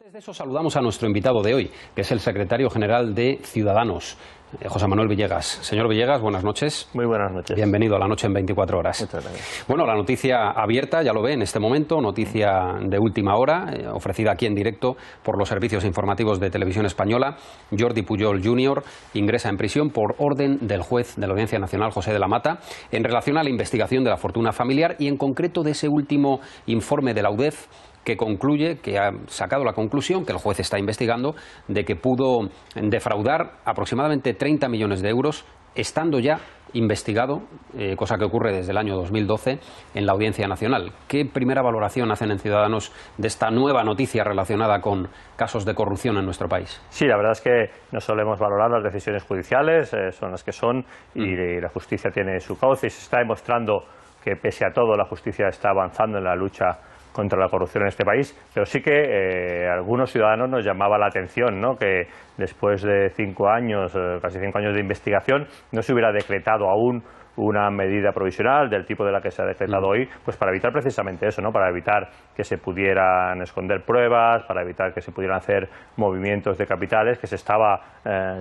Antes de eso saludamos a nuestro invitado de hoy, que es el secretario general de Ciudadanos, José Manuel Villegas. Señor Villegas, buenas noches. Muy buenas noches. Bienvenido a La Noche en 24 horas. Muchas gracias. Bueno, la noticia abierta, ya lo ve en este momento, noticia de última hora, ofrecida aquí en directo por los servicios informativos de Televisión Española. Jordi Pujol Jr. ingresa en prisión por orden del juez de la Audiencia Nacional, José de la Mata, en relación a la investigación de la fortuna familiar y en concreto de ese último informe de la UDEF que concluye, que ha sacado la conclusión, que el juez está investigando, de que pudo defraudar aproximadamente 30 millones de euros, estando ya investigado, cosa que ocurre desde el año 2012 en la Audiencia Nacional. ¿Qué primera valoración hacen en Ciudadanos de esta nueva noticia relacionada con casos de corrupción en nuestro país? Sí, la verdad es que no solemos valorar las decisiones judiciales, son las que son, y la justicia tiene su cauce y se está demostrando que pese a todo la justicia está avanzando en la lucha contra la corrupción en este país, pero sí que algunos ciudadanos nos llamaba la atención, ¿no?, que después de 5 años, casi 5 años de investigación, no se hubiera decretado aún una medida provisional del tipo de la que se ha decretado hoy, pues para evitar precisamente eso, ¿no?, para evitar que se pudieran esconder pruebas, para evitar que se pudieran hacer movimientos de capitales que se estaba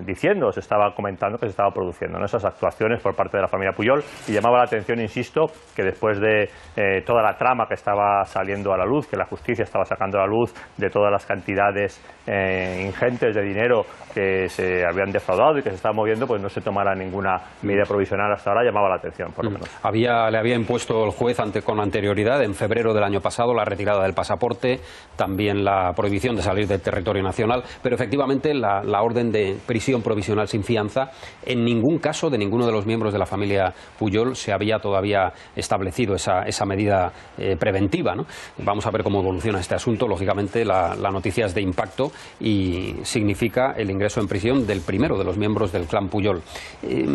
diciendo, se estaba comentando que se estaba produciendo, ¿no?, esas actuaciones por parte de la familia Pujol. Y llamaba la atención, insisto, que después de toda la trama que estaba saliendo a la luz, que la justicia estaba sacando a la luz, de todas las cantidades ingentes de dinero que se habían defraudado y que se estaban moviendo, pues no se tomara ninguna medida provisional hasta ahora. Llamaba la atención, por lo menos. Le había impuesto el juez con anterioridad, en febrero del año pasado, la retirada del pasaporte, también la prohibición de salir del territorio nacional, pero efectivamente la orden de prisión provisional sin fianza, en ningún caso de ninguno de los miembros de la familia Pujol se había todavía establecido esa medida preventiva, ¿no? Vamos a ver cómo evoluciona este asunto. Lógicamente la noticia es de impacto y significa el ingreso en prisión del primero de los miembros del clan Pujol.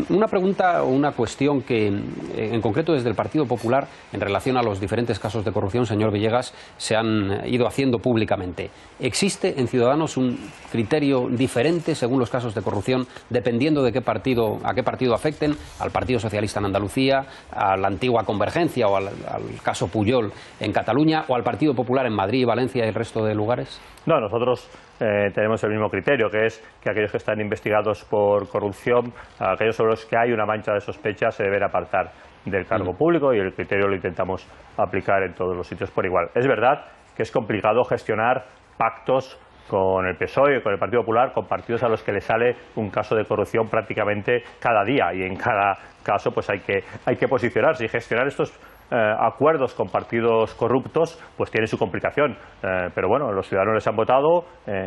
Una pregunta o una cuestión que, en concreto desde el Partido Popular, en relación a los diferentes casos de corrupción, señor Villegas, se han ido haciendo públicamente. ¿Existe en Ciudadanos un criterio diferente según los casos de corrupción, dependiendo de a qué partido afecten? ¿Al Partido Socialista en Andalucía, a la antigua Convergencia o al caso Pujol en Cataluña, o al Partido Popular en Madrid, Valencia y el resto de lugares? No, nosotros tenemos el mismo criterio, que es que aquellos que están investigados por corrupción, aquellos sobre los que hay una mancha de sospecha, se deben apartar del cargo público, y el criterio lo intentamos aplicar en todos los sitios por igual. Es verdad que es complicado gestionar pactos con el PSOE y con el Partido Popular, con partidos a los que le sale un caso de corrupción prácticamente cada día, y en cada caso pues hay que posicionarse y gestionar estos acuerdos con partidos corruptos, pues tiene su complicación, pero bueno, los ciudadanos les han votado,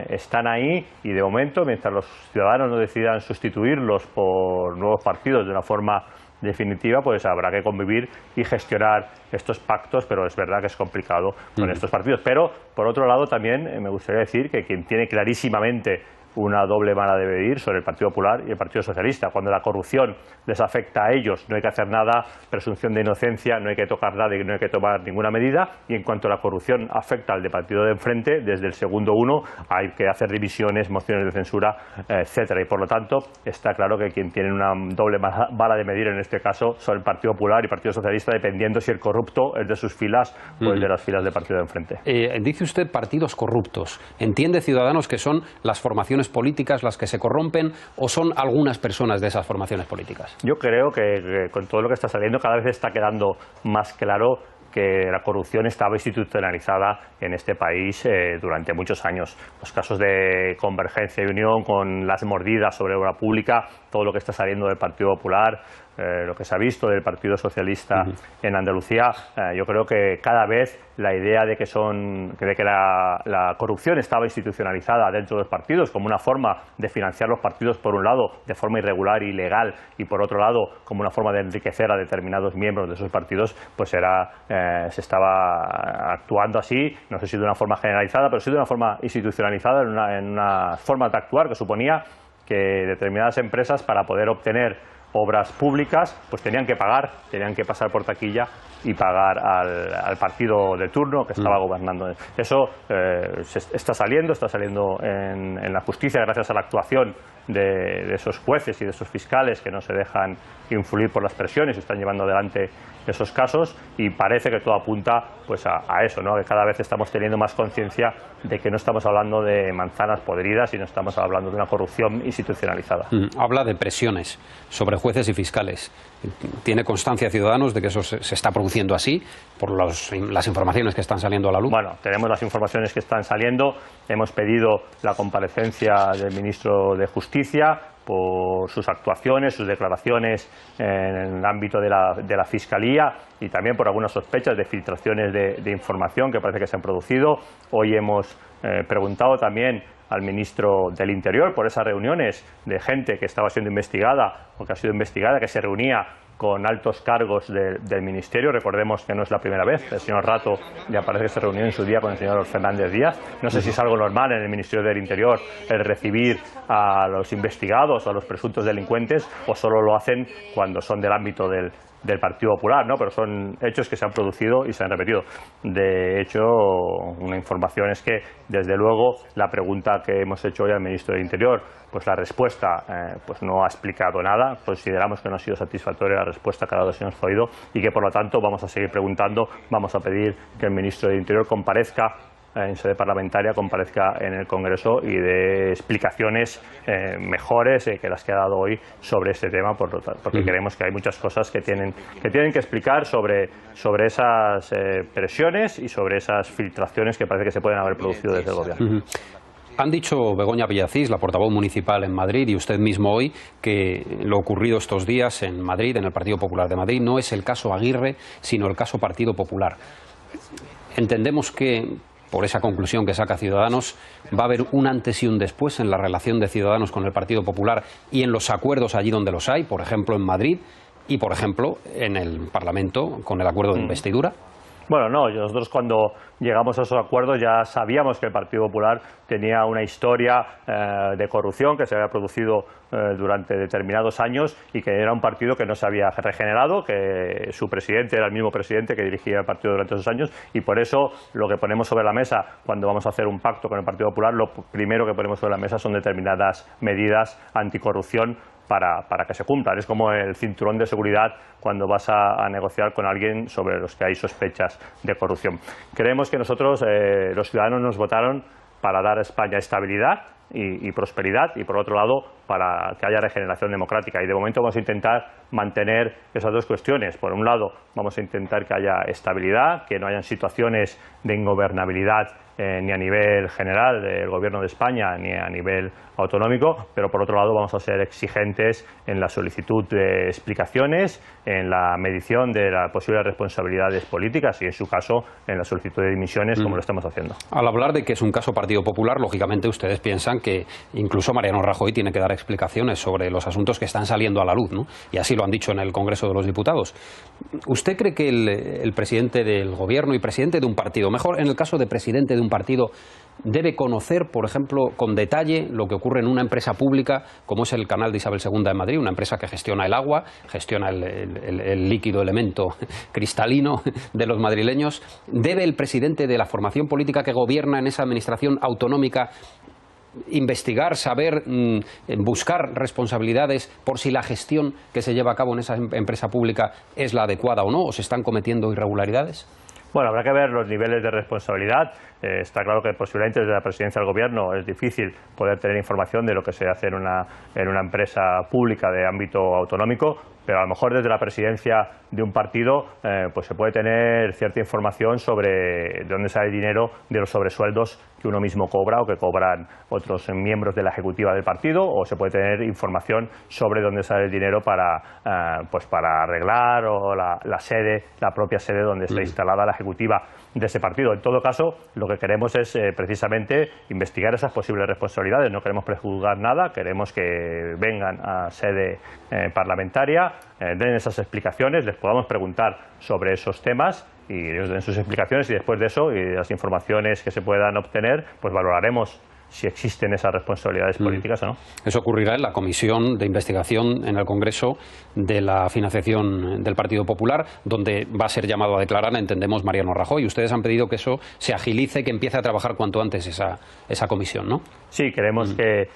están ahí, y de momento, mientras los ciudadanos no decidan sustituirlos por nuevos partidos de una forma definitiva, pues habrá que convivir y gestionar estos pactos, pero es verdad que es complicado con estos partidos. Pero por otro lado también me gustaría decir que quien tiene clarísimamente una doble vara de medir sobre el Partido Popular y el Partido Socialista. Cuando la corrupción les afecta a ellos, no hay que hacer nada, presunción de inocencia, no hay que tocar nada y no hay que tomar ninguna medida. Y en cuanto la corrupción afecta al de partido de enfrente, desde el segundo uno hay que hacer divisiones, mociones de censura, etcétera. Y por lo tanto está claro que quien tiene una doble vara de medir en este caso son el Partido Popular y el Partido Socialista, dependiendo si el corrupto es de sus filas o el de las filas del partido de enfrente. Dice usted partidos corruptos. ¿Entiende Ciudadanos que son las formaciones políticas las que se corrompen, o son algunas personas de esas formaciones políticas? Yo creo que con todo lo que está saliendo cada vez está quedando más claro que la corrupción estaba institucionalizada en este país durante muchos años. Los casos de Convergencia y Unión, con las mordidas sobre obra pública, todo lo que está saliendo del Partido Popular, lo que se ha visto del Partido Socialista en Andalucía, yo creo que cada vez la idea de que la corrupción estaba institucionalizada dentro de los partidos como una forma de financiar los partidos, por un lado, de forma irregular y ilegal, y por otro lado, como una forma de enriquecer a determinados miembros de esos partidos, pues se estaba actuando así, no sé si de una forma generalizada, pero sí de una forma institucionalizada, en una forma de actuar que suponía que determinadas empresas, para poder obtener obras públicas, pues tenían que pagar, tenían que pasar por taquilla y pagar al partido de turno que estaba gobernando. Eso está saliendo en la justicia gracias a la actuación de esos jueces y de esos fiscales que no se dejan influir por las presiones y están llevando adelante esos casos, y parece que todo apunta pues a eso, ¿no? Que cada vez estamos teniendo más conciencia de que no estamos hablando de manzanas podridas y no estamos hablando de una corrupción institucionalizada. Habla de presiones sobre jueces y fiscales. ¿Tiene constancia Ciudadanos de que eso se está produciendo así por las informaciones que están saliendo a la luz? Bueno, tenemos las informaciones que están saliendo. Hemos pedido la comparecencia del ministro de Justicia por sus actuaciones, sus declaraciones en el ámbito de la Fiscalía y también por algunas sospechas de filtraciones de información que parece que se han producido. Hoy hemos preguntado también al ministro del Interior por esas reuniones de gente que estaba siendo investigada o que ha sido investigada, que se reunía con altos cargos del Ministerio. Recordemos que no es la primera vez. El señor Rato ya parece que se reunió en su día con el señor Fernández Díaz. No sé si es algo normal en el Ministerio del Interior el recibir a los investigados o a los presuntos delincuentes, o solo lo hacen cuando son del ámbito del Partido Popular, ¿no? Pero son hechos que se han producido y se han repetido. De hecho, una información es que, desde luego, la pregunta que hemos hecho hoy al ministro del Interior, pues la respuesta pues no ha explicado nada. Consideramos que no ha sido satisfactoria la respuesta que ha dado el señor Zoido y que, por lo tanto, vamos a seguir preguntando, vamos a pedir que el ministro del Interior comparezca en sede parlamentaria, comparezca en el Congreso y dé explicaciones mejores que las que ha dado hoy sobre este tema, porque creemos que hay muchas cosas que tienen que explicar sobre esas presiones y sobre esas filtraciones que parece que se pueden haber producido desde el Gobierno. Han dicho Begoña Villacís, la portavoz municipal en Madrid, y usted mismo hoy, que lo ocurrido estos días en Madrid, en el Partido Popular de Madrid, no es el caso Aguirre, sino el caso Partido Popular. Entendemos que, por esa conclusión que saca Ciudadanos, va a haber un antes y un después en la relación de Ciudadanos con el Partido Popular y en los acuerdos allí donde los hay, por ejemplo en Madrid y por ejemplo en el Parlamento con el acuerdo de investidura. Bueno, no, nosotros cuando llegamos a esos acuerdos ya sabíamos que el Partido Popular tenía una historia de corrupción que se había producido durante determinados años y que era un partido que no se había regenerado, que su presidente era el mismo presidente que dirigía el partido durante esos años, y por eso lo que ponemos sobre la mesa cuando vamos a hacer un pacto con el Partido Popular, lo primero que ponemos sobre la mesa son determinadas medidas anticorrupción para que se cumplan. Es como el cinturón de seguridad cuando vas a negociar con alguien sobre los que hay sospechas de corrupción. Creemos que nosotros, los ciudadanos, nos votaron para dar a España estabilidad y prosperidad, y por otro lado para que haya regeneración democrática, y de momento vamos a intentar mantener esas dos cuestiones. Por un lado vamos a intentar que haya estabilidad, que no hayan situaciones de ingobernabilidad ni a nivel general del Gobierno de España ni a nivel autonómico, pero por otro lado vamos a ser exigentes en la solicitud de explicaciones, en la medición de las posibles responsabilidades políticas y, en su caso, en la solicitud de dimisiones, como lo estamos haciendo. Al hablar de que es un caso Partido Popular, lógicamente ustedes piensan que incluso Mariano Rajoy tiene que dar explicaciones sobre los asuntos que están saliendo a la luz, ¿no? Y así lo han dicho en el Congreso de los Diputados. ¿Usted cree que el presidente del Gobierno y presidente de un partido, mejor en el caso de presidente de un partido, debe conocer, por ejemplo, con detalle lo que ocurre en una empresa pública como es el Canal de Isabel II de Madrid, una empresa que gestiona el agua, gestiona el líquido elemento cristalino de los madrileños? ¿Debe el presidente de la formación política que gobierna en esa administración autonómica investigar, saber, buscar responsabilidades por si la gestión que se lleva a cabo en esa empresa pública es la adecuada o no, o se están cometiendo irregularidades? Bueno, habrá que ver los niveles de responsabilidad. Está claro que posiblemente desde la presidencia del Gobierno es difícil poder tener información de lo que se hace en una empresa pública de ámbito autonómico, pero a lo mejor desde la presidencia de un partido pues se puede tener cierta información sobre de dónde sale el dinero de los sobresueldos que uno mismo cobra o que cobran otros miembros de la ejecutiva del partido, o se puede tener información sobre dónde sale el dinero para arreglar o la sede, la propia sede donde está instalada la ejecutiva de ese partido. En todo caso, lo que queremos es precisamente investigar esas posibles responsabilidades. No queremos prejuzgar nada, queremos que vengan a sede parlamentaria, den esas explicaciones, les podamos preguntar sobre esos temas y ellos den sus explicaciones, y después de eso y de las informaciones que se puedan obtener, pues valoraremos si existen esas responsabilidades políticas o no. Eso ocurrirá en la comisión de investigación en el Congreso de la financiación del Partido Popular, donde va a ser llamado a declarar, entendemos, Mariano Rajoy. Ustedes han pedido que eso se agilice, que empiece a trabajar cuanto antes esa comisión, ¿no? Sí, creemos que,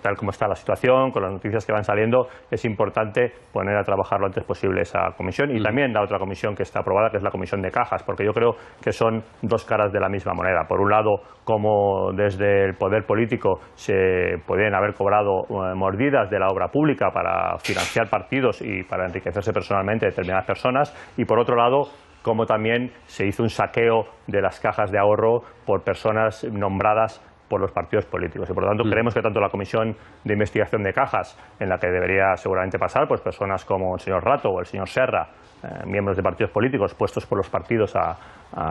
tal como está la situación, con las noticias que van saliendo, es importante poner a trabajar lo antes posible esa comisión y también la otra comisión que está aprobada, que es la comisión de cajas, porque yo creo que son dos caras de la misma moneda. Por un lado, como desde el poder político se podían haber cobrado mordidas de la obra pública para financiar partidos y para enriquecerse personalmente determinadas personas, y por otro lado, como también se hizo un saqueo de las cajas de ahorro por personas nombradas por los partidos políticos. Y por lo tanto creemos que tanto la Comisión de Investigación de Cajas, en la que debería seguramente pasar pues personas como el señor Rato o el señor Serra, miembros de partidos políticos puestos por los partidos a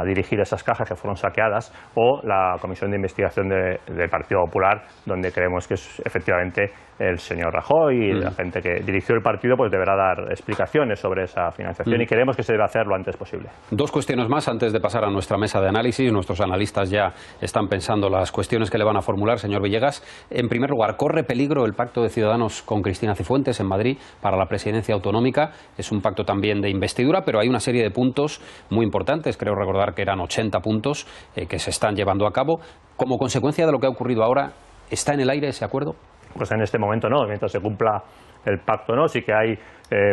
dirigir esas cajas que fueron saqueadas, o la Comisión de Investigación del Partido Popular, donde creemos que es efectivamente el señor Rajoy y la gente que dirigió el partido pues deberá dar explicaciones sobre esa financiación y creemos que se debe hacer lo antes posible. Dos cuestiones más antes de pasar a nuestra mesa de análisis. Nuestros analistas ya están pensando las cuestiones que le van a formular, señor Villegas. En primer lugar, ¿corre peligro el pacto de Ciudadanos con Cristina Cifuentes en Madrid para la presidencia autonómica? Es un pacto también de investidura, pero hay una serie de puntos muy importantes, creo recordar que eran 80 puntos que se están llevando a cabo. Como consecuencia de lo que ha ocurrido ahora, ¿está en el aire ese acuerdo? Pues en este momento no, mientras se cumpla el pacto no, sí que hay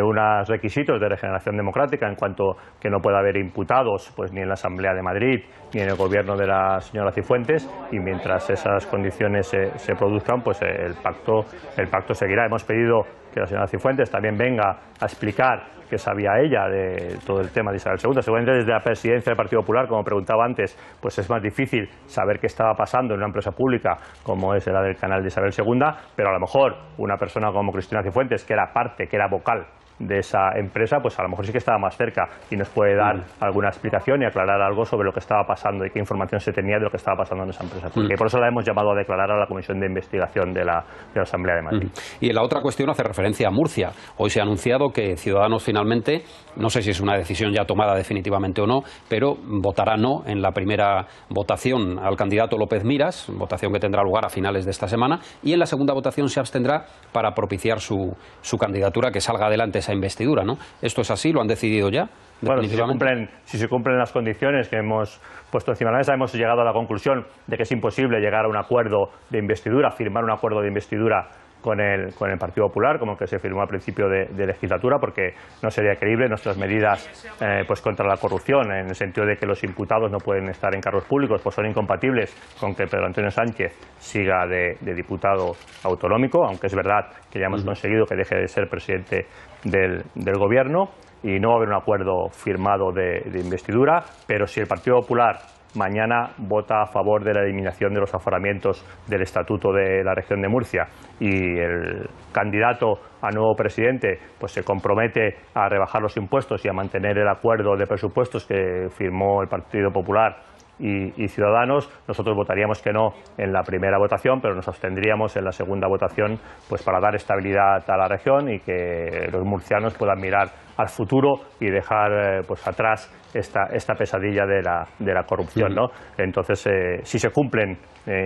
unos requisitos de regeneración democrática en cuanto que no pueda haber imputados pues ni en la Asamblea de Madrid ni en el gobierno de la señora Cifuentes, y mientras esas condiciones se produzcan pues el pacto seguirá. Hemos pedido que la señora Cifuentes también venga a explicar qué sabía ella de todo el tema de Isabel II. Seguramente desde la presidencia del Partido Popular, como preguntaba antes, pues es más difícil saber qué estaba pasando en una empresa pública como es la del canal de Isabel II, pero a lo mejor una persona como Cristina Cifuentes, que era parte, que era vocal de esa empresa, pues a lo mejor sí que estaba más cerca y nos puede dar alguna explicación y aclarar algo sobre lo que estaba pasando y qué información se tenía de lo que estaba pasando en esa empresa pública. Y por eso la hemos llamado a declarar a la Comisión de Investigación de la Asamblea de Madrid. Y la otra cuestión hace referencia a Murcia. Hoy se ha anunciado que Ciudadanos finalmente, no sé si es una decisión ya tomada definitivamente o no, pero votará no en la primera votación al candidato López Miras, votación que tendrá lugar a finales de esta semana, y en la segunda votación se abstendrá para propiciar su candidatura, que salga adelante esa investidura, ¿no? ¿Esto es así? ¿Lo han decidido ya? Bueno, si se cumplen las condiciones que hemos puesto encima de la mesa, hemos llegado a la conclusión de que es imposible llegar a un acuerdo de investidura, firmar un acuerdo de investidura con el Partido Popular, como el que se firmó al principio de legislatura, porque no sería creíble nuestras medidas pues contra la corrupción, en el sentido de que los imputados no pueden estar en cargos públicos, pues son incompatibles con que Pedro Antonio Sánchez siga de diputado autonómico, aunque es verdad que ya hemos conseguido que deje de ser presidente del gobierno, y no va a haber un acuerdo firmado de investidura, pero si el Partido Popular mañana vota a favor de la eliminación de los aforamientos del Estatuto de la Región de Murcia y el candidato a nuevo presidente pues se compromete a rebajar los impuestos y a mantener el acuerdo de presupuestos que firmó el Partido Popular y Ciudadanos, nosotros votaríamos que no en la primera votación, pero nos abstendríamos en la segunda votación pues para dar estabilidad a la región y que los murcianos puedan mirar al futuro y dejar pues atrás esta pesadilla de la corrupción, ¿no? Entonces, si se cumplen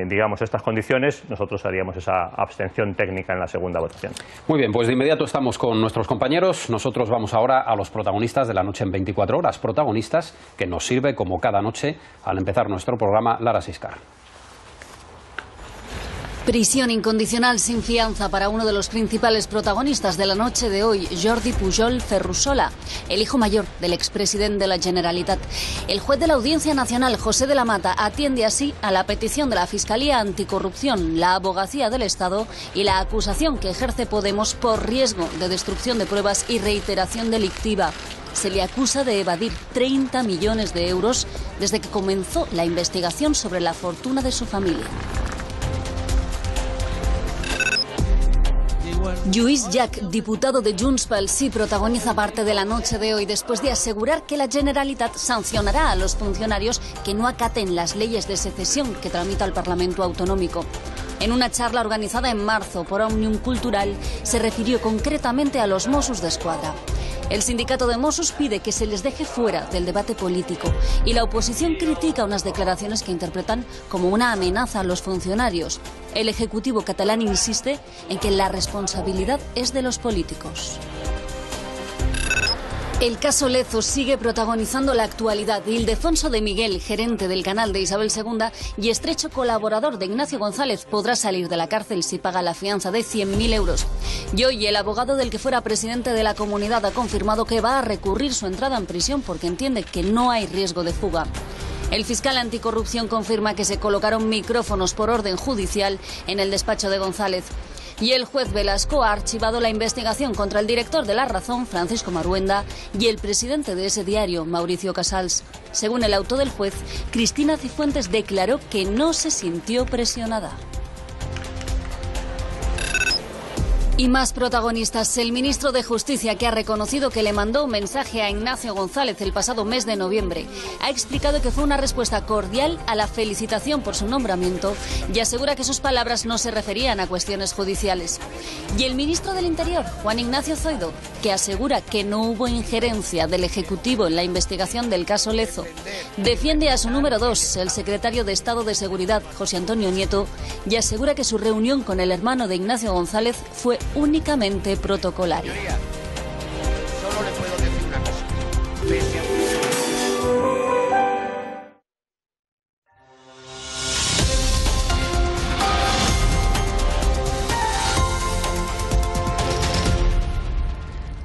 digamos estas condiciones, nosotros haríamos esa abstención técnica en la segunda votación. Muy bien, pues de inmediato estamos con nuestros compañeros. Nosotros vamos ahora a los protagonistas de la noche en 24 horas, protagonistas que nos sirve como cada noche al empezar nuestro programa Lara Siscar. Prisión incondicional sin fianza para uno de los principales protagonistas de la noche de hoy, Jordi Pujol Ferrusola, el hijo mayor del expresidente de la Generalitat. El juez de la Audiencia Nacional, José de la Mata, atiende así a la petición de la Fiscalía Anticorrupción, la Abogacía del Estado y la acusación que ejerce Podemos por riesgo de destrucción de pruebas y reiteración delictiva. Se le acusa de evadir 30 millones de euros desde que comenzó la investigación sobre la fortuna de su familia. Lluís Llach, diputado de Junts pel Sí, protagoniza parte de la noche de hoy después de asegurar que la Generalitat sancionará a los funcionarios que no acaten las leyes de secesión que tramita el Parlamento Autonómico. En una charla organizada en marzo por Òmnium Cultural, se refirió concretamente a los Mossos d'Esquadra. El sindicato de Mossos pide que se les deje fuera del debate político y la oposición critica unas declaraciones que interpretan como una amenaza a los funcionarios. El Ejecutivo catalán insiste en que la responsabilidad es de los políticos. El caso Lezo sigue protagonizando la actualidad. Ildefonso de Miguel, gerente del canal de Isabel II y estrecho colaborador de Ignacio González, podrá salir de la cárcel si paga la fianza de 100.000 euros. Y hoy el abogado del que fuera presidente de la comunidad ha confirmado que va a recurrir su entrada en prisión porque entiende que no hay riesgo de fuga. El fiscal anticorrupción confirma que se colocaron micrófonos por orden judicial en el despacho de González. Y el juez Velasco ha archivado la investigación contra el director de La Razón, Francisco Maruenda, y el presidente de ese diario, Mauricio Casals. Según el auto del juez, Cristina Cifuentes declaró que no se sintió presionada. Y más protagonistas. El ministro de Justicia, que ha reconocido que le mandó un mensaje a Ignacio González el pasado mes de noviembre, ha explicado que fue una respuesta cordial a la felicitación por su nombramiento y asegura que sus palabras no se referían a cuestiones judiciales. Y el ministro del Interior, Juan Ignacio Zoido, que asegura que no hubo injerencia del Ejecutivo en la investigación del caso Lezo, defiende a su número 2, el secretario de Estado de Seguridad, José Antonio Nieto, y asegura que su reunión con el hermano de Ignacio González fue únicamente protocolaria. Solo le puedo decir una cosa.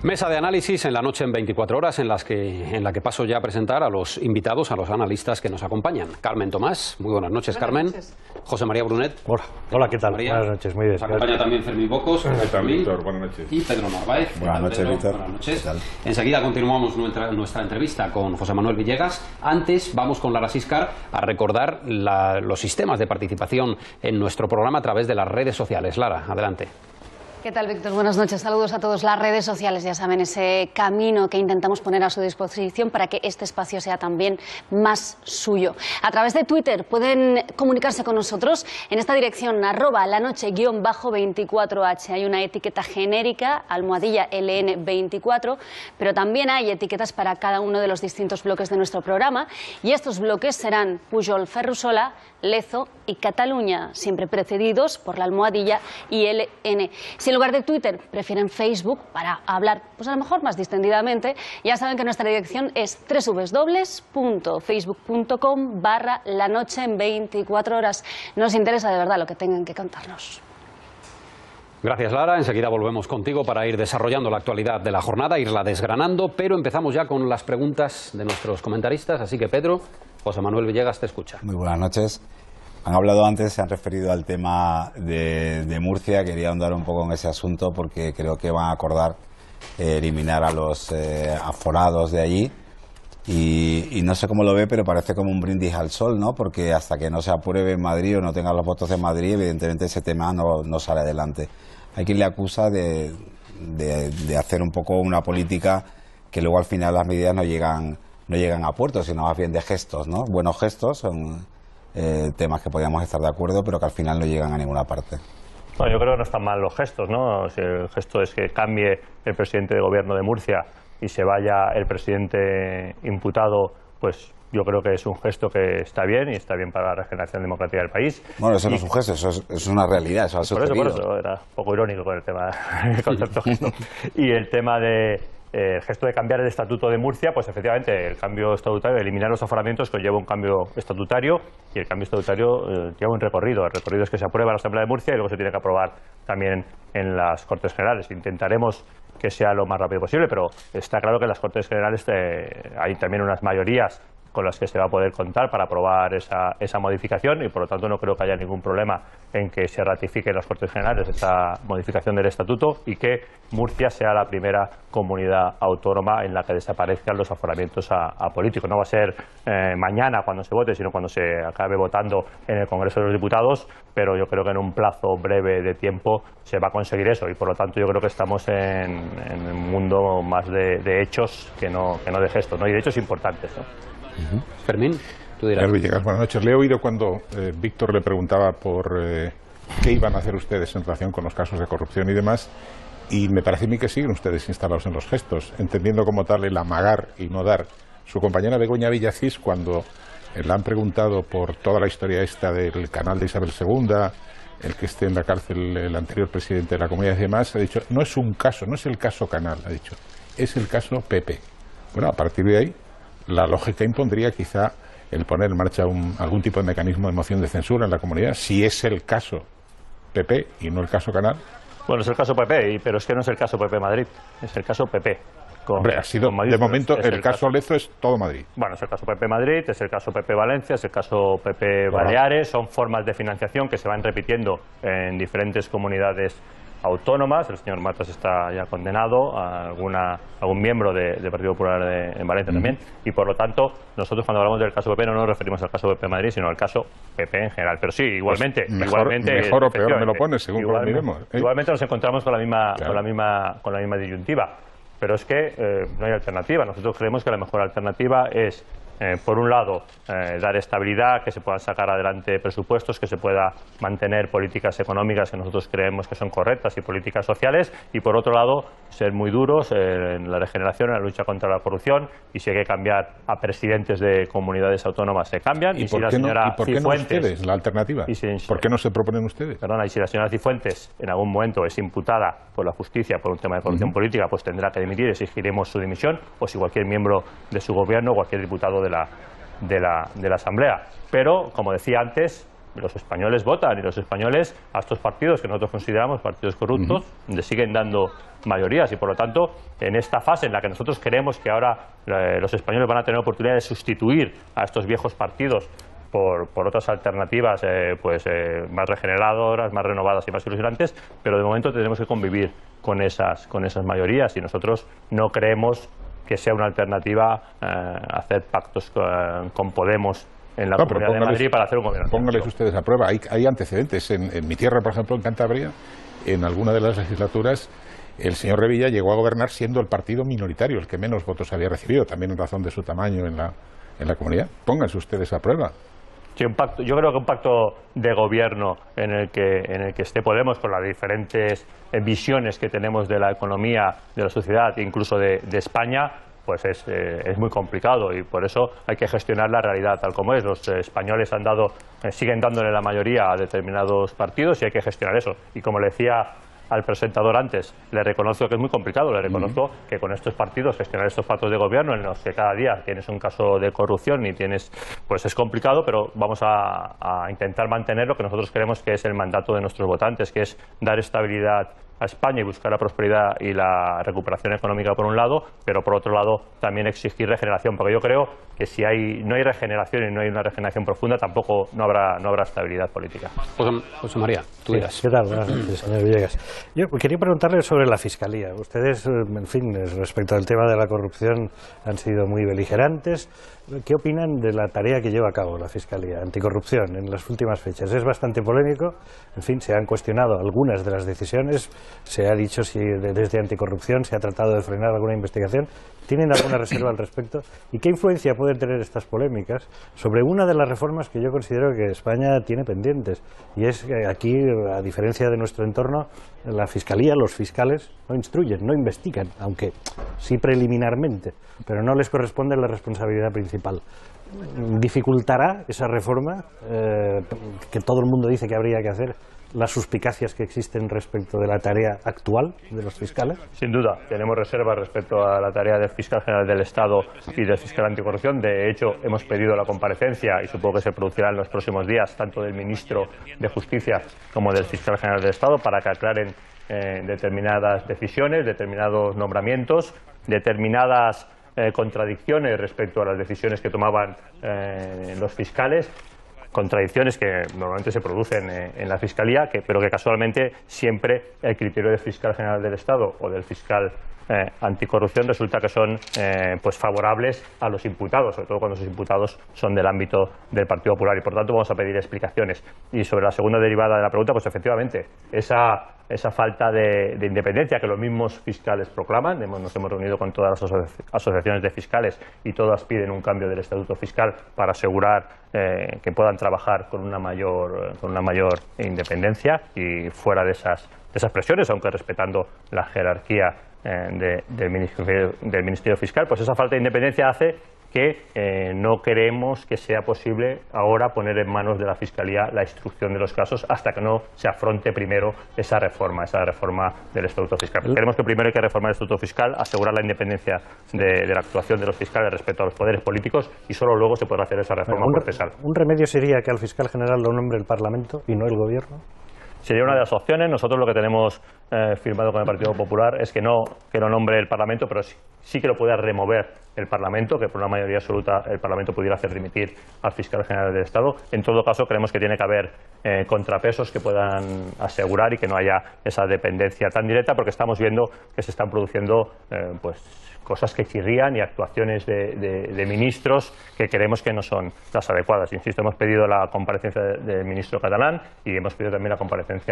Mesa de análisis en la noche en 24 horas en la que paso ya a presentar a los invitados, a los analistas que nos acompañan. Carmen Tomás, muy buenas noches. Buenas Carmen. Noches. José María Brunet. Hola, ¿qué tal? María. Buenas noches, muy bien. Nos acompaña también Fermín Bocos. Víctor, buenas noches. Y Pedro Narváez. Buenas noches, Víctor. Buenas noches. Enseguida continuamos nuestra entrevista con José Manuel Villegas. Antes vamos con Lara Siscar a recordar los sistemas de participación en nuestro programa a través de las redes sociales. Lara, adelante. ¿Qué tal, Víctor? Buenas noches. Saludos a todos. Las redes sociales, ya saben, ese camino que intentamos poner a su disposición para que este espacio sea también más suyo. A través de Twitter pueden comunicarse con nosotros en esta dirección, @lanoche_24h. Hay una etiqueta genérica, almohadilla LN24, pero también hay etiquetas para cada uno de los distintos bloques de nuestro programa. Y estos bloques serán Pujol, Ferrusola, Lezo y Cataluña, siempre precedidos por la almohadilla y LN. Si en lugar de Twitter prefieren Facebook para hablar, pues a lo mejor más distendidamente, ya saben que nuestra dirección es www.facebook.com/lanoche en 24 horas. Nos interesa de verdad lo que tengan que contarnos. Gracias, Lara. Enseguida volvemos contigo para ir desarrollando la actualidad de la jornada, irla desgranando, pero empezamos ya con las preguntas de nuestros comentaristas. Así que, Pedro, José Manuel Villegas te escucha. Muy buenas noches. Han hablado antes, se han referido al tema de Murcia. Quería ahondar un poco en ese asunto porque creo que van a acordar eliminar a los aforados de allí. Y no sé cómo lo ve, pero parece como un brindis al sol, ¿no? Porque hasta que no se apruebe en Madrid o no tengan los votos en Madrid, evidentemente ese tema no sale adelante. Hay quien le acusa de hacer un poco una política que luego al final las medidas no llegan a puerto, sino más bien de gestos, ¿no? Buenos gestos son temas que podríamos estar de acuerdo, pero que al final no llegan a ninguna parte. Bueno, yo creo que no están mal los gestos, ¿no? Si el gesto es que cambie el presidente de gobierno de Murcia y se vaya el presidente imputado, pues yo creo que es un gesto que está bien y está bien para la regeneración democrática del país. Bueno, eso no es un gesto, eso es una realidad, eso ha sucedido. Por eso era un poco irónico con el tema del concepto gesto. Y el tema de el gesto de cambiar el estatuto de Murcia, pues efectivamente el cambio estatutario, eliminar los aforamientos, conlleva un cambio estatutario y el cambio estatutario lleva un recorrido. El recorrido es que se aprueba en la Asamblea de Murcia y luego se tiene que aprobar también en las Cortes Generales. Intentaremos que sea lo más rápido posible, pero está claro que en las Cortes Generales hay también unas mayorías con las que se va a poder contar para aprobar esa modificación y por lo tanto no creo que haya ningún problema en que se ratifique en las Cortes Generales esa modificación del estatuto y que Murcia sea la primera comunidad autónoma en la que desaparezcan los aforamientos a políticos. No va a ser mañana cuando se vote, sino cuando se acabe votando en el Congreso de los Diputados, pero yo creo que en un plazo breve de tiempo se va a conseguir eso y por lo tanto yo creo que estamos en un mundo más de hechos que no de gestos, ¿no? Y de hechos importantes, ¿no? Fermín, tú dirás. Villegas, buenas noches. Le he oído cuando Víctor le preguntaba por qué iban a hacer ustedes en relación con los casos de corrupción y demás, Y me parece a mí que siguen ustedes instalados en los gestos, entendiendo como tal el amagar y no dar. Su compañera Begoña Villacís, cuando le han preguntado por toda la historia esta del canal de Isabel II, el que esté en la cárcel el anterior presidente de la Comunidad y demás, ha dicho, no es un caso, no es el caso Canal, ha dicho, es el caso PP. Bueno, a partir de ahí, la lógica impondría quizá el poner en marcha algún tipo de mecanismo de moción de censura en la comunidad, si es el caso PP y no el caso Canal. Bueno, es el caso PP, pero es que no es el caso PP Madrid, es el caso PP. Hombre, ha sido, de momento, el caso Lezo es todo Madrid. Bueno, es el caso PP Madrid, es el caso PP Valencia, es el caso PP Baleares, son formas de financiación que se van repitiendo en diferentes comunidades autónomas. El señor Matas está ya condenado, a algún miembro del Partido Popular en Valencia también, y por lo tanto, nosotros cuando hablamos del caso PP no nos referimos al caso PP Madrid, sino al caso PP en general. Pero sí, igualmente, pues mejor o peor me lo pones, según lo miremos. Igualmente nos encontramos con la misma disyuntiva. Pero es que no hay alternativa. Nosotros creemos que la mejor alternativa es, por un lado, dar estabilidad, que se puedan sacar adelante presupuestos, que se pueda mantener políticas económicas que nosotros creemos que son correctas y políticas sociales, y por otro lado, ser muy duros en la regeneración, en la lucha contra la corrupción, y si hay que cambiar a presidentes de comunidades autónomas, se cambian. ¿Y por qué no ustedes, la alternativa? ¿Por qué no se proponen ustedes? Perdona, y si la señora Cifuentes en algún momento es imputada por la justicia por un tema de corrupción política, pues tendrá que dimitir, exigiremos su dimisión, o si cualquier miembro de su gobierno, cualquier diputado de la Asamblea. Pero, como decía antes, los españoles votan, y los españoles a estos partidos que nosotros consideramos partidos corruptos le siguen dando mayorías, y por lo tanto, en esta fase en la que nosotros creemos que ahora los españoles van a tener oportunidad de sustituir a estos viejos partidos por otras alternativas más regeneradoras, más renovadas y más ilusionantes, pero de momento tenemos que convivir con esas mayorías, y nosotros no creemos que sea una alternativa hacer pactos con Podemos en la Comunidad de Madrid para hacer un gobierno. Pónganles ustedes a prueba. Hay antecedentes. En mi tierra, por ejemplo, en Cantabria, en alguna de las legislaturas, el señor Revilla llegó a gobernar siendo el partido minoritario, el que menos votos había recibido, también en razón de su tamaño en la comunidad. Pónganse ustedes a prueba. Sí, yo creo que un pacto de gobierno en el que esté Podemos, con las diferentes visiones que tenemos de la economía, de la sociedad e incluso de España, pues es muy complicado, y por eso hay que gestionar la realidad tal como es. Los españoles siguen dándole la mayoría a determinados partidos, y hay que gestionar eso. Y como le decía al presentador antes, le reconozco que es muy complicado, le reconozco que con estos partidos gestionar estos pactos de gobierno en los que cada día tienes un caso de corrupción y pues es complicado, pero vamos a intentar mantener lo que nosotros creemos que es el mandato de nuestros votantes, que es dar estabilidad a España y buscar la prosperidad y la recuperación económica por un lado, pero por otro lado también exigir regeneración, porque yo creo que si no hay regeneración y no hay una regeneración profunda, tampoco no habrá estabilidad política. José María, tú dirás. ¿Qué tal? Buenas noches, señor Villegas. Yo quería preguntarle sobre la Fiscalía. Ustedes, en fin, respecto al tema de la corrupción, han sido muy beligerantes. ¿Qué opinan de la tarea que lleva a cabo la Fiscalía anticorrupción en las últimas fechas? Es bastante polémico. En fin, se han cuestionado algunas de las decisiones. Se ha dicho si desde anticorrupción se ha tratado de frenar alguna investigación. ¿Tienen alguna reserva al respecto? ¿Y qué influencia pueden tener estas polémicas sobre una de las reformas que yo considero que España tiene pendientes? Y es que aquí, a diferencia de nuestro entorno, la Fiscalía, los fiscales, no instruyen, no investigan, aunque sí preliminarmente, pero no les corresponde la responsabilidad principal. ¿Dificultará esa reforma que todo el mundo dice que habría que hacer las suspicacias que existen respecto de la tarea actual de los fiscales? Sin duda, tenemos reservas respecto a la tarea del fiscal general del Estado y del fiscal anticorrupción. De hecho, hemos pedido la comparecencia, y supongo que se producirá en los próximos días, tanto del ministro de Justicia como del fiscal general del Estado, para que aclaren determinadas decisiones, determinados nombramientos, determinadas contradicciones respecto a las decisiones que tomaban los fiscales. Contradicciones que normalmente se producen en la Fiscalía, pero que casualmente siempre el criterio del fiscal general del Estado o del fiscal anticorrupción resulta que son favorables a los imputados, sobre todo cuando esos imputados son del ámbito del Partido Popular, y por tanto vamos a pedir explicaciones. Y sobre la segunda derivada de la pregunta, pues efectivamente, esa falta de independencia que los mismos fiscales proclaman. Nos hemos reunido con todas las asociaciones de fiscales, y todas piden un cambio del estatuto fiscal para asegurar que puedan trabajar con una mayor independencia y fuera de esas esas presiones, aunque respetando la jerarquía del Ministerio Fiscal, pues esa falta de independencia hace que no creemos que sea posible ahora poner en manos de la Fiscalía la instrucción de los casos hasta que no se afronte primero esa reforma del Estatuto Fiscal. Creemos que primero hay que reformar el Estatuto Fiscal, asegurar la independencia de la actuación de los fiscales respecto a los poderes políticos y solo luego se podrá hacer esa reforma procesal. ¿Un remedio sería que al fiscal general lo nombre el Parlamento y no el Gobierno? Sería una de las opciones. Nosotros lo que tenemos firmado con el Partido Popular es que no nombre el Parlamento, pero sí que lo pueda remover el Parlamento, que por una mayoría absoluta el Parlamento pudiera hacer dimitir al fiscal general del Estado. En todo caso, creemos que tiene que haber contrapesos que puedan asegurar y que no haya esa dependencia tan directa, porque estamos viendo que se están produciendo cosas que chirrían y actuaciones de ministros que creemos que no son las adecuadas. Insisto, hemos pedido la comparecencia del ministro catalán y hemos pedido también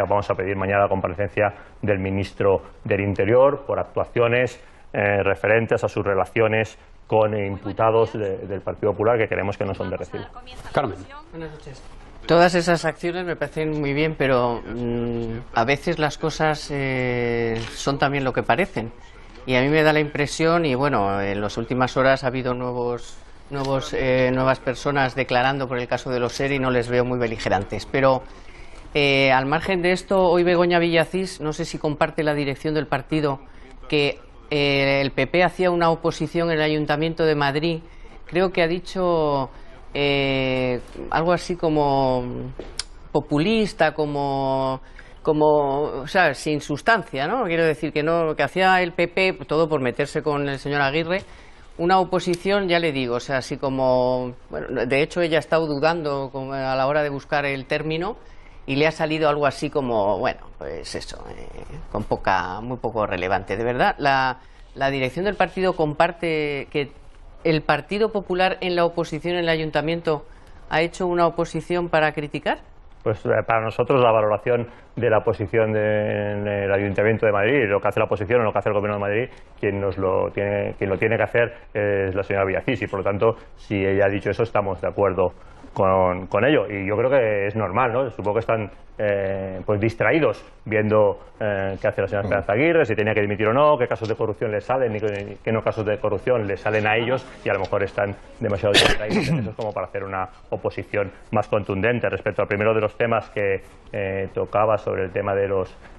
vamos a pedir mañana la comparecencia del ministro del Interior por actuaciones referentes a sus relaciones con imputados del Partido Popular que creemos que no son de recibo. Carmen. Buenas noches. Todas esas acciones me parecen muy bien, pero a veces las cosas son también lo que parecen. Y a mí me da la impresión, y bueno, en las últimas horas ha habido nuevas personas declarando por el caso de los ERE y no les veo muy beligerantes. Pero al margen de esto, hoy Begoña Villacís, no sé si comparte la dirección del partido, que el PP hacía una oposición en el Ayuntamiento de Madrid. Creo que ha dicho algo así como populista, como, ¿sabes?, sin sustancia, ¿no? Quiero decir que hacía el PP, todo por meterse con el señor Aguirre, una oposición, ya le digo, o sea, así como, bueno, de hecho ella ha estado dudando a la hora de buscar el término y le ha salido algo así como, bueno, pues eso, muy poco relevante. De verdad, la dirección del partido comparte que el Partido Popular en la oposición en el Ayuntamiento ha hecho una oposición para criticar. Pues para nosotros la valoración de la oposición en el Ayuntamiento de Madrid, lo que hace la oposición o lo que hace el Gobierno de Madrid, quien lo tiene que hacer es la señora Villacís y por lo tanto, si ella ha dicho eso, estamos de acuerdo con ello. Y yo creo que es normal, ¿no? Supongo que están distraídos viendo qué hace la señora Esperanza Aguirre, si tenía que dimitir o no, qué casos de corrupción le salen y qué no casos de corrupción le salen a ellos y a lo mejor están demasiado distraídos en eso como para hacer una oposición más contundente. Respecto al primero de los temas que tocaba sobre el tema de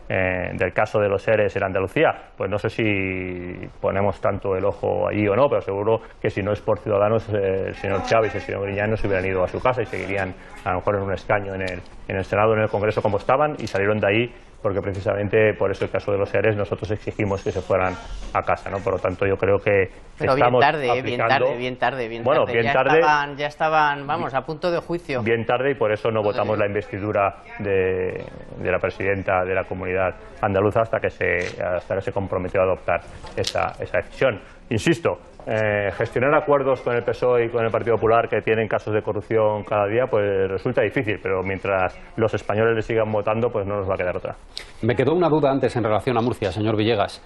del caso de los ERES en Andalucía, pues no sé si ponemos tanto el ojo allí o no, pero seguro que si no es por Ciudadanos, el señor Chávez y el señor Griñán no se hubieran ido a su casa y seguirían a lo mejor en un escaño en el Senado o en el Congreso como estaban y salieron de ahí porque precisamente por eso el caso de los ERES nosotros exigimos que se fueran a casa, ¿no? Por lo tanto yo creo que pero estamos bien tarde. Ya estaban, vamos, a punto de juicio. Bien tarde y por eso no votamos la investidura de la presidenta de la Comunidad Andaluza hasta que se comprometió a adoptar esa decisión. Insisto, gestionar acuerdos con el PSOE y con el Partido Popular que tienen casos de corrupción cada día, pues resulta difícil, pero mientras los españoles le sigan votando, pues no nos va a quedar otra. Me quedó una duda antes en relación a Murcia, señor Villegas,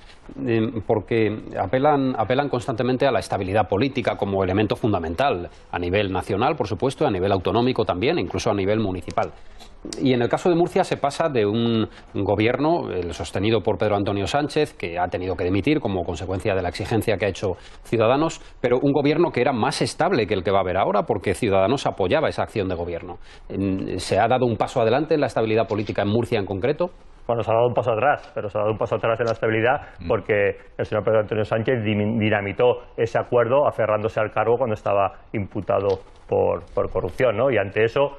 porque apelan constantemente a la estabilidad política como elemento fundamental, a nivel nacional, por supuesto, a nivel autonómico también, incluso a nivel municipal. Y en el caso de Murcia se pasa de un gobierno sostenido por Pedro Antonio Sánchez, que ha tenido que dimitir como consecuencia de la exigencia que ha hecho Ciudadanos, pero un gobierno que era más estable que el que va a haber ahora, porque Ciudadanos apoyaba esa acción de gobierno. ¿Se ha dado un paso adelante en la estabilidad política en Murcia en concreto? Bueno, se ha dado un paso atrás, pero se ha dado un paso atrás en la estabilidad porque el señor Pedro Antonio Sánchez dinamitó ese acuerdo aferrándose al cargo cuando estaba imputado por corrupción, ¿no? Y ante eso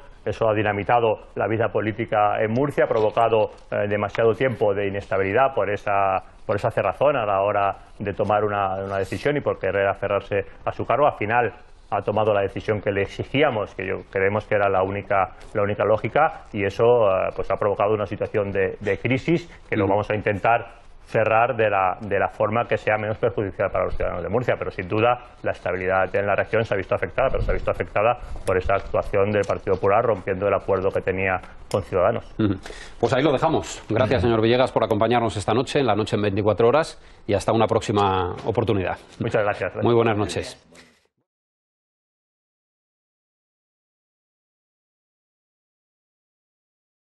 ha dinamitado la vida política en Murcia, ha provocado demasiado tiempo de inestabilidad por esa cerrazón a la hora de tomar una decisión y por querer aferrarse a su cargo. Al final ha tomado la decisión que le exigíamos, que creemos que era la única lógica, y eso pues ha provocado una situación de crisis que lo vamos a intentar cerrar de la forma que sea menos perjudicial para los ciudadanos de Murcia, pero sin duda la estabilidad en la región se ha visto afectada, pero se ha visto afectada por esa actuación del Partido Popular rompiendo el acuerdo que tenía con Ciudadanos. Pues ahí lo dejamos. Gracias, señor Villegas, por acompañarnos esta noche, en la noche en 24 horas, y hasta una próxima oportunidad. Muchas gracias. Muy buenas noches.